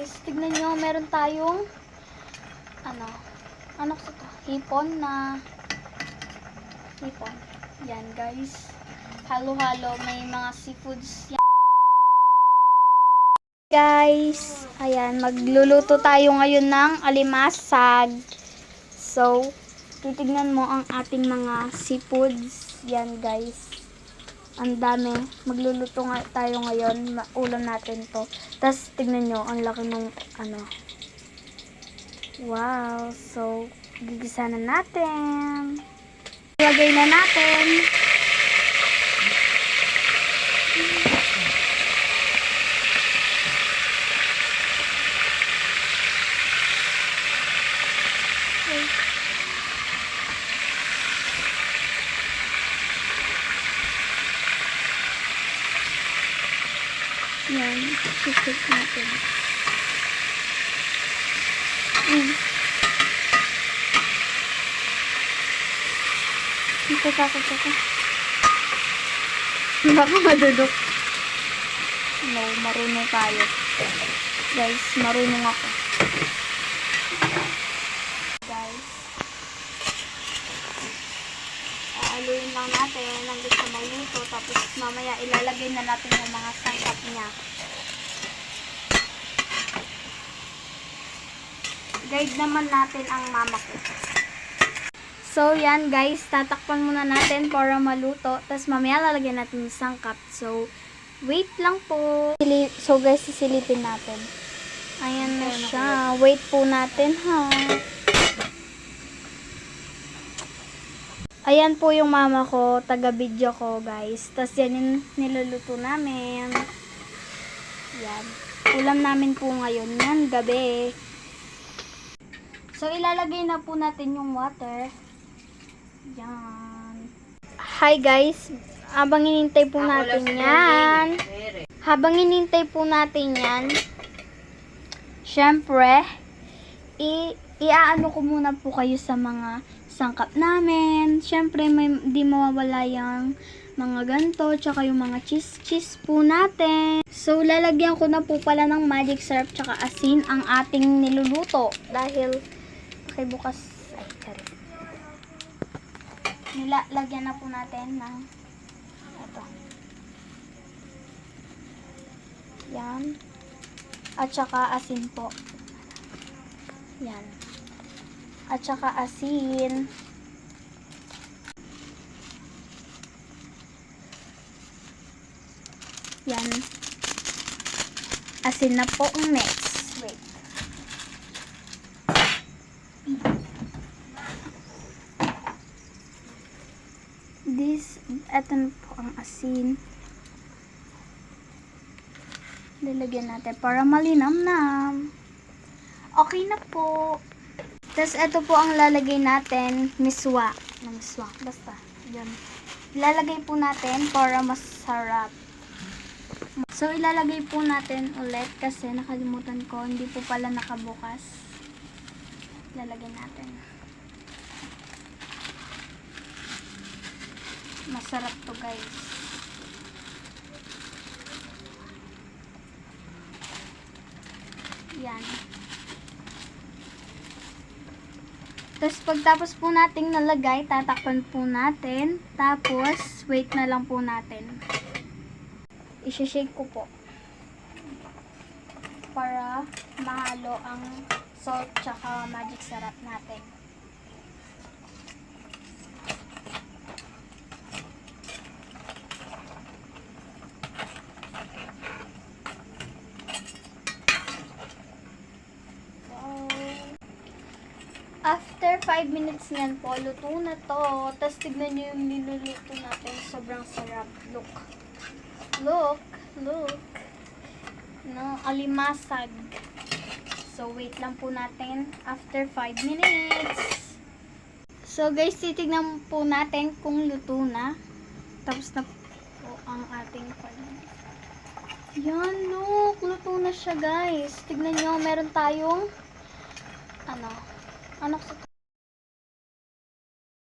guys, tignan nyo, meron tayong ano sa to? Hipon. Yan guys. Halo-halo, may mga seafoods yan. Guys, ayan, magluluto tayo ngayon ng alimasag. So, titignan mo ang ating mga seafoods. Yan guys. Ang dami. Magluluto nga tayo ngayon. Ulam natin to. Tapos, tignan nyo, ang laki ng wow. So, gigisa na natin. Ilagay na natin. Yan, sisig natin. Takot ako. Baka madudok. No, marunong tayo. Guys, marunong ako. Guys, aaluin lang natin hanggang sa maluto. Tapos mamaya ilalagay na natin yung mga sangkap niya. Guide naman natin ang mama ko. So, yan guys, tatakpan muna natin para maluto. Tapos mamaya lalagyan natin yung sangkap. So, wait lang po. So guys, sisilipin natin. Ayan na siya. Wait po natin ha. Ayan po yung mama ko, taga-video ko guys. Tapos yan yung niluluto namin. Yan. Ulam namin po ngayon. Yan, gabi. So, ilalagay na po natin yung water. Yan. Hi guys. Habang inintay po natin yan. Syempre, iaano ko muna po kayo sa mga sangkap namin. Syempre, di mawawala yung mga ganto, tsaka yung mga cheese po natin. So, lalagyan ko na po pala ng magic syrup tsaka asin ang ating niluluto. Dahil, bukas nilalagyan na po natin ng ito. Yan. At saka asin po. Yan. At saka asin. Yan. Asin na po ang next. Wait. Ito na po ang asin. Lalagyan natin para malinamnam. Okay na po. Tapos ito po ang lalagay natin, miswa. Basta, yan. Ilalagay po natin para masarap. So, ilalagay po natin ulit kasi nakalimutan ko. Hindi po pala nakabukas. Ilalagay natin. Masarap to guys. Yan. Tapos pagtapos po nating nalagay, tatakpan po natin. Tapos, wait na lang po natin. I-shake ko po. Para mahalo ang salt tsaka magic syrup natin. After 5 minutes niyan po, luto na to. Tapos tignan nyo yung niluluto natin. Sobrang sarap. Look. No, alimasag. So, wait lang po natin. After 5 minutes. So, guys, titignan po natin kung luto na. Tapos na po ang ating yan, look. Luto na siya, guys. Tignan nyo, meron tayong ano sa